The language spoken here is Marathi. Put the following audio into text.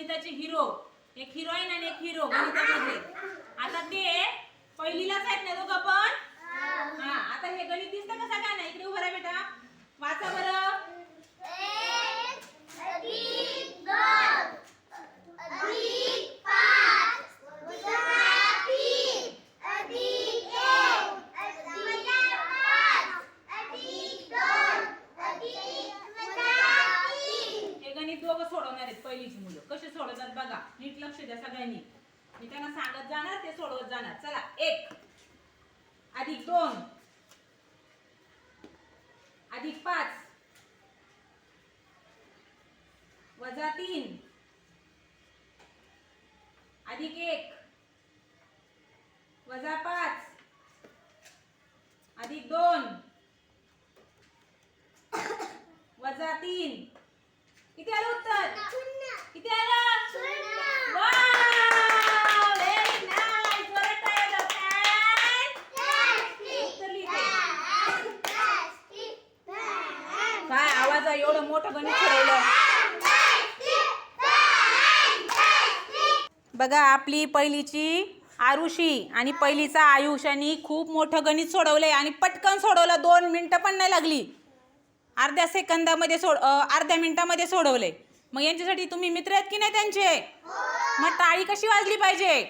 गणिताचे हिरो, एक हिरोईन आणि एक हिरो गणितामध्ये. आता ते पहिलीलाच आहेत ना दोघं पण. हा, आता हे गणित दिसतं का सगळ्यांना? इकडे उभं राहा बेटा, वाचा बरं. 1 अधिक 2 अधिक 5 वजा 3 अधिक 1 अधिक 5 अधिक 2 अधिक वजा 3. हे गणित दोघं सोडवणार आहेत पहिलीची मुलं. कसे सोडवतात बघा, नीट लक्ष द्या सगळ्यांनी. मी त्यांना सांगत जाणार, ते सोडवत जाणार. चला, 1 अधिक 2 अधिक 5 वजा 3 अधिक 1 वजा 5 अधिक 2 वजा 3. किती आलं उत्तर? किती आलं? Wow, very nice. बरं टाळ्या काय आवाज आहे? एवढं मोठं गणित सोडवलं. बघा, आपली पहिलीची आरुषी आणि पहिलीचा आयुष यांनी खूप मोठं गणित सोडवलंय आणि पटकन सोडवलं. 2 मिनिटं पण नाही लागली. अर्ध्या सेकंदामध्ये अर्ध्या मिनिटामध्ये सोडवलंय. मग यांच्यासाठी तुम्ही मित्र आहेत की नाही त्यांचे? मग टाळी कशी वाजली पाहिजे?